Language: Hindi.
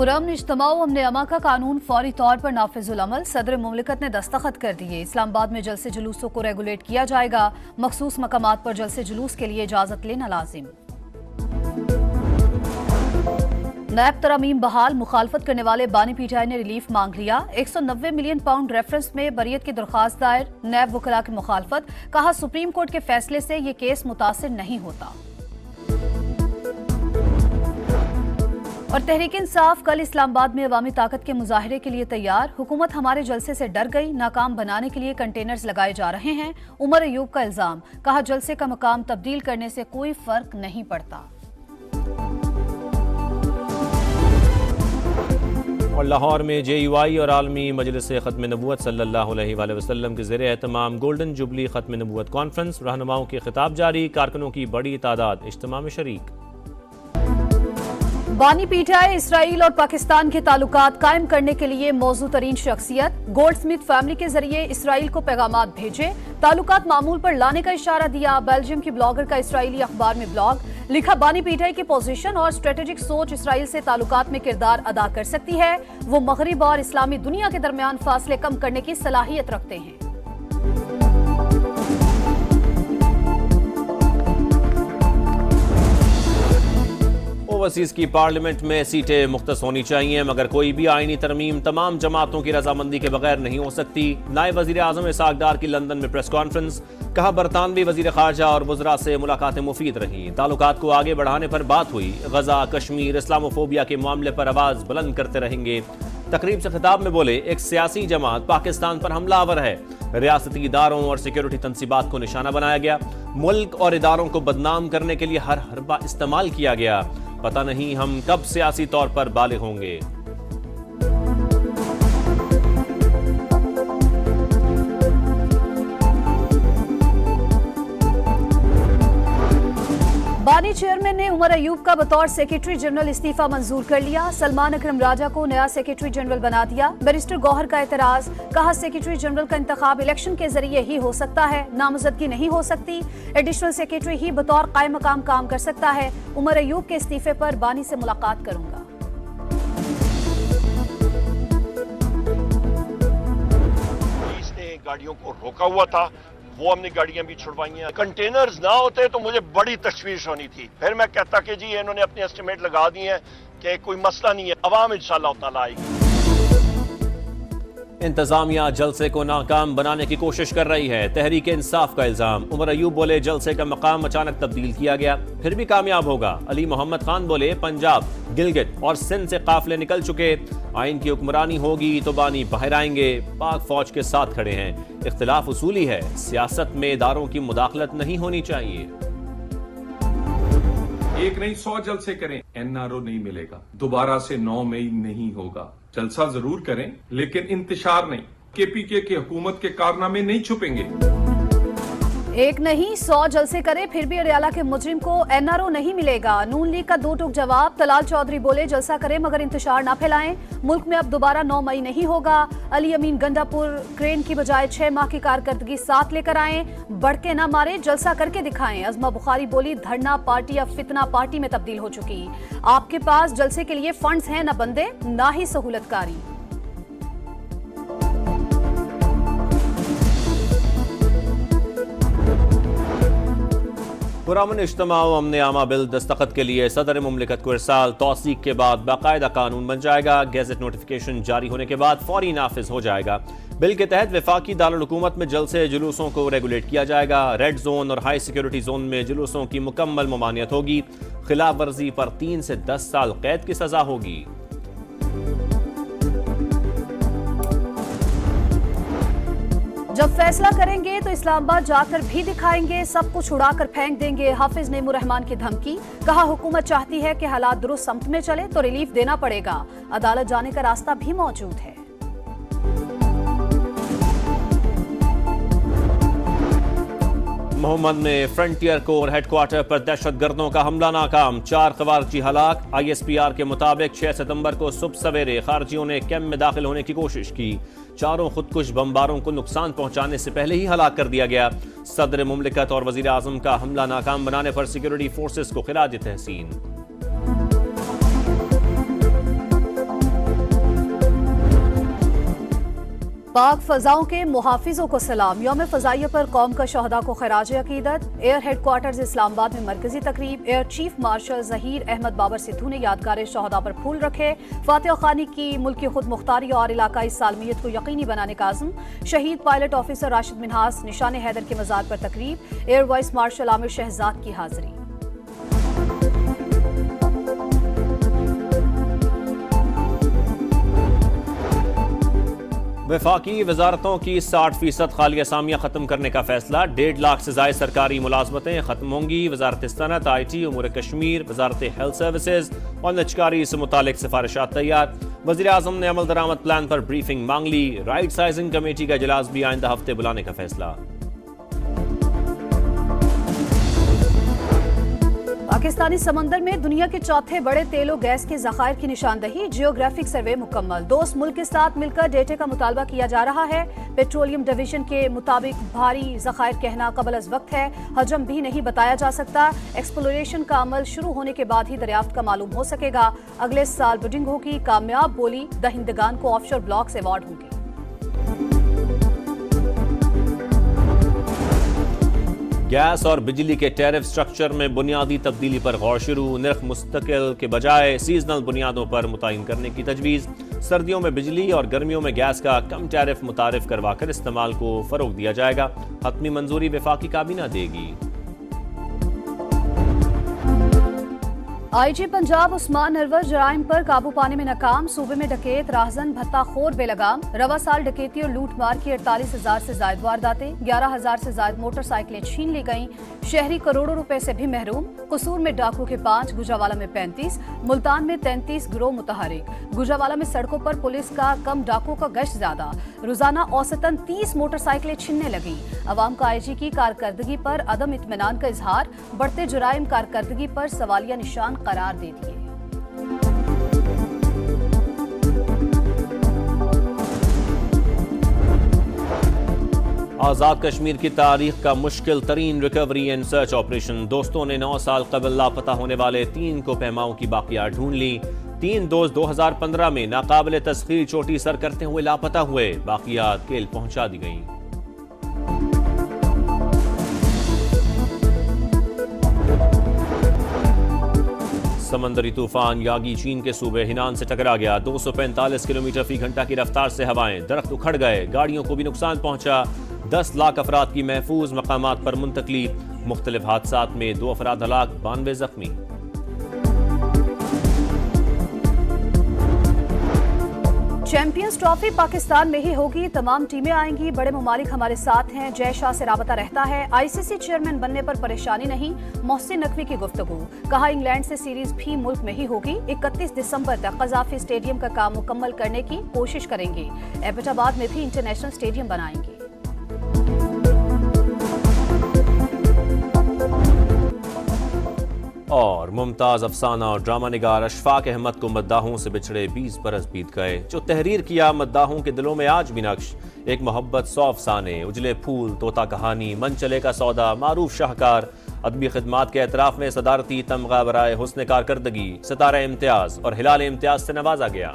पुरअमन इज्तिमा अमन अमा का कानून फौरी तौर पर नाफिजुल अमल। सदर मुमलिकत ने दस्तखत कर दिए। इस्लामाबाद में जलसे जुलूसों को रेगुलेट किया जाएगा। मखसूस मकामात पर जलसे जुलूस के लिए इजाजत लेना लाजिम। नैब तरमीम बहाल। मुखालफत करने वाले बानी पीटीआई ने रिलीफ मांग लिया। 190 मिलियन पाउंड रेफरेंस में बरियत की दरख्वास्त दायर। नैब वकला की मुखालफत। कहा सुप्रीम कोर्ट के फैसले से ये केस मुतासिर नहीं होता। और तहरीक इंसाफ कल इस्लामाबाद में अवामी ताकत के मुजाहरे के लिए तैयार। हुकूमत हमारे जलसे से डर गई। नाकाम बनाने के लिए कंटेनर्स लगाए जा रहे हैं। उमर अयूब का इल्जाम। कहा जलसे का मकाम तब्दील करने से कोई फर्क नहीं पड़ता। और लाहौर में JUI और आलमी मजलिस ख़त्म नबूवत सल्लल्लाहु अलैहि वसल्लम के ज़रिए एहतमाम गोल्डन जुबली ख़त्म नबूवत कॉन्फ्रेंस। रहनुमाओं के खिताब जारी। कारकुनों की बड़ी तादाद इज्तिमा में शरीक। बानी पीटीआई इसराइल और पाकिस्तान के ताल्लुकात कायम करने के लिए मौजू तरीन शख्सियत। गोल्डस्मिथ फैमिली के जरिए इसराइल को पैगामात भेजे। ताल्लुकात मामूल पर लाने का इशारा दिया। बेल्जियम की ब्लॉगर का इसराइली अखबार में ब्लॉग लिखा। बानी पीटीआई की पोजीशन और स्ट्रेटेजिक सोच इसराइल से ताल्लुकात में किरदार अदा कर सकती है। वो मगरिब और इस्लामी दुनिया के दरमियान फासले कम करने की सलाहियत रखते हैं। ओवरसीज की पार्लियामेंट में सीटें मुख्तस होनी चाहिए, मगर कोई भी आईनी तरमीम तमाम जमातों की रजामंदी के बगैर नहीं हो सकती। नायब वजीर आजम इसहाक डार की लंदन में प्रेस कॉन्फ्रेंस। कहा बरतानवी वजीर खारजा और वज़रा से मुलाकातें मुफीद रही। ताल्लुकात को आगे बढ़ाने पर बात हुई। गजा कश्मीर इस्लामोफोबिया के मामले पर आवाज बुलंद करते रहेंगे। तकरीब से खिताब में बोले एक सियासी जमात पाकिस्तान पर हमलावर है। रियासती इदारों और सिक्योरिटी तंसीबात को निशाना बनाया गया। मुल्क और इदारों को बदनाम करने के लिए हर हरबा इस्तेमाल किया गया। पता नहीं हम कब सियासी तौर पर बालिग होंगे। बानी चेयरमैन ने उमर अयूब का बतौर सेक्रेटरी जनरल इस्तीफा मंजूर कर लिया। सलमान अकरम राजा को नया सेक्रेटरी जनरल बना दिया। बैरिस्टर गौहर का एतराज। कहा सेक्रेटरी जनरल का इंतखाब इलेक्शन के जरिए ही हो सकता है, नामजदगी नहीं हो सकती। एडिशनल सेक्रेटरी ही बतौर कायम मकाम काम कर सकता है। उमर अयूब के इस्तीफे पर बानी से मुलाकात करूंगा। इसने गाड़ियों को रोका हुआ था, वो हमने गाड़ियां भी छुड़वाई हैं। कंटेनर्स ना होते तो मुझे बड़ी तशवीश होनी थी। फिर मैं कहता कि जी इन्होंने अपने एस्टिमेट लगा दिए हैं कि कोई मसला नहीं है, अवाम इंशाअल्लाह ताला आएगी। इंतजामिया जलसे को नाकाम बनाने की कोशिश कर रही है। तहरीक इंसाफ का इल्जाम। उमर अयूब बोले जलसे का मकाम अचानक तब्दील किया गया, फिर भी कामयाब होगा। अली मोहम्मद खान बोले पंजाब, गिलगित और सिंध से काफिले निकल चुके। आइन की हुक्मरानी होगी तो बानी बाहर आएंगे। पाक फौज के साथ खड़े हैं। इख्तिलाफ उसूली है, सियासत में इदारों की मुदाखलत नहीं होनी चाहिए। एक नहीं 100 जलसे करें, NRO नहीं मिलेगा। दोबारा से 9 मई नहीं होगा। जलसा जरूर करें लेकिन इंतशार नहीं। KPK की हुकूमत के कारनामे नहीं छुपेंगे। एक नहीं 100 जलसे करे फिर भी अडयाला के मुजरिम को NRO नहीं मिलेगा। नून लीग का दो टूक जवाब। तलाल चौधरी बोले जलसा करे मगर इंतशार ना फैलाएं। मुल्क में अब दोबारा 9 मई नहीं होगा। अली अमीन गंडापुर क्रेन की बजाय 6 माह की कारकर्दगी साथ लेकर आए। बढ़ के ना मारे, जलसा करके दिखाएं। अजमा बुखारी बोली धरना पार्टी अब फितना पार्टी में तब्दील हो चुकी। आपके पास जलसे के लिए फंड्स हैं ना बंदे, ना ही सहूलतकारी। पुरअमन इज्तिमा अमन आमा बिल दस्तखत के लिए सदर मुमलिकत को इरसाल। तौसीक के बाद बाकायदा कानून बन जाएगा। गैजेट नोटिफिकेशन जारी होने के बाद फौरी नाफिज हो जाएगा। बिल के तहत वफाकी दारुल हुकूमत में जलसे जुलूसों को रेगुलेट किया जाएगा। रेड जोन और हाई सिक्योरिटी जोन में जुलूसों की मुकम्मल ममानियत होगी। खिलाफ वर्जी पर 3 से 10 साल कैद की सजा होगी। जब फैसला करेंगे तो इस्लामाबाद जाकर भी दिखाएंगे। सब कुछ उड़ाकर फेंक देंगे। हाफिज नईमुर रहमान की धमकी। कहा हुकूमत चाहती है कि हालात दुरुस्त समत में चले तो रिलीफ देना पड़ेगा। अदालत जाने का रास्ता भी मौजूद है। मोहम्मद में फ्रंटियर कोर हेडक्वार्टर पर दहशतगर्दों का हमला नाकाम। 4 खवारजी हलाक। ISPR के मुताबिक 6 सितंबर को सुबह सवेरे खारजियों ने कैंप में दाखिल होने की कोशिश की। 4 खुदकुश बमबारों को नुकसान पहुंचाने से पहले ही हलाक कर दिया गया। सदर मुमलिकत और वजीर आजम का हमला नाकाम बनाने पर सिक्योरिटी फोर्सेस को खिराज तहसीन। पाक फजाओं के मुहाफिजों को सलाम। यौम फजाइया पर कौम का शहदा को खराज अकीदत। एयर हेडक्वार्टर्स इस्लामाबाद में मरकजी तकरीब। Air chief marshal Zaheer Ahmed Babar Sidhu ने यादगार शहदा पर फूल रखे। फातिह खानी की मुल्की खुद मुख्तारी और इलाकाई सालमियत को यकीनी बनाने का आज़म। शहीद पायलट ऑफिसर राशिद मिन्हास निशान हैदर के मज़ार पर तकरीब। Air vice marshal Aamir Shahzad की हाजिरी। वफाकी वजारतों की 60% खाली असामियाँ खत्म करने का फैसला। 1.5 लाख से ज़ायद सरकारी मुलाजमतें खत्म होंगी। वजारत Sanat, IT, उमूर Kashmir, Wazarat health services और निजकारी से मुतालिक सिफारिशात तैयार। वज़ीर आज़म ने अमल दरामद प्लान पर ब्रीफिंग मांग ली। राइट साइजिंग कमेटी का इजलास भी आइंदा हफ्ते बुलाने का फैसला। पाकिस्तानी समंदर में दुनिया के चौथे बड़े तेल और गैस के जखायर की निशानदही। जियोग्राफिक सर्वे मुकम्मल। दोस्त मुल्क के साथ मिलकर डेटे का मुतालबा किया जा रहा है। पेट्रोलियम डिवीजन के मुताबिक भारी जखायर कहना कबल अज वक्त है। हजम भी नहीं बताया जा सकता। एक्सप्लोरेशन का अमल शुरू होने के बाद ही दरियाफ्त का मालूम हो सकेगा। अगले साल बिडिंग होगी। कामयाब बोली दहिंदगान को ऑफशोर ब्लॉक्स अवार्ड होंगे। गैस और बिजली के टैरिफ स्ट्रक्चर में बुनियादी तब्दीली पर गौर शुरू। निर्ख मुस्तकिल के बजाय सीजनल बुनियादों पर मुतय्यन करने की तजवीज़। सर्दियों में बिजली और गर्मियों में गैस का कम टैरिफ मुतारिफ करवाकर इस्तेमाल को फरोग दिया जाएगा। हतमी मंजूरी वफाकी काबीना देगी। IG पंजाब उस्मान नरवर जराइम पर काबू पाने में नाकाम। सूबे में डकैत राहजन भत्ताखोर बेलगाम। रवा साल डकैती और लूट मार की 48,000 से ज्यादा वारदातें। 11,000 से ज्यादा मोटरसाइकिलें छीन ली गईं। शहरी करोड़ों रुपए से भी महरूम। कसूर में डाकू के 5, गुजरावाला में 35, मुल्तान में 33 गिरोह मुतहरिक। गुजरावाला में सड़कों पर पुलिस का कम डाकू का गश्त ज्यादा। रोजाना औसतन 30 मोटरसाइकिलें छीनने लगी। अवाम का IG की कारकर्दगी पर अदम इत्मीनान का इजहार। बढ़ते जुराइम कारकर्दगी पर सवालिया निशान करार दे दिए। आज़ाद कश्मीर की तारीख का मुश्किल तरीन रिकवरी एंड सर्च ऑपरेशन। दोस्तों ने 9 साल कबल लापता होने वाले 3 को पैमाओं की बाकियात ढूंढ ली। 3 दोस्त 2015 में नाकाबिले तस्खीर चोटी सर करते हुए लापता हुए। बाकियात केल पहुंचा दी गईं। समंदरी तूफान यागी चीन के सूबे हिनान से टकरा गया। 245 किलोमीटर फी घंटा की रफ्तार से हवाएं। दरख्त उखड़ गए। गाड़ियों को भी नुकसान पहुंचा। 10 लाख अफराद की महफूज मकामात पर मुंतकली। मुख्तलिफ हादसात में 2 अफराद हलाक, 92 जख्मी। चैंपियंस ट्रॉफी पाकिस्तान में ही होगी। तमाम टीमें आएंगी। बड़े ममालिक हमारे साथ हैं। जय शाह से राबता रहता है। ICC चेयरमैन बनने पर परेशानी नहीं। मोहसिन नकवी की गुफ्तगू। कहा इंग्लैंड से सीरीज भी मुल्क में ही होगी। 31 दिसंबर तक कज़ाफी स्टेडियम का काम मुकम्मल करने की कोशिश करेंगे। एबटाबाद में भी इंटरनेशनल स्टेडियम बनाएंगे। और मुमताज अफसाना और ड्रामा निगार अशफाक अहमद को मद्दाहों से बिछड़े 20 बरस बीत गए। जो तहरीर किया मद्दाहों के दिलों में आज भी नक्श। एक मोहब्बत 100 अफसाने, उजले फूल, तोता कहानी, मन चले का सौदा, मारूफ शाहकार, अदबी खिदमात के एतराफ में सदारती तमगा बराए हुस्न कारकर्दगी, सितारा इम्तियाज और हिलाल इम्तियाज से नवाजा गया।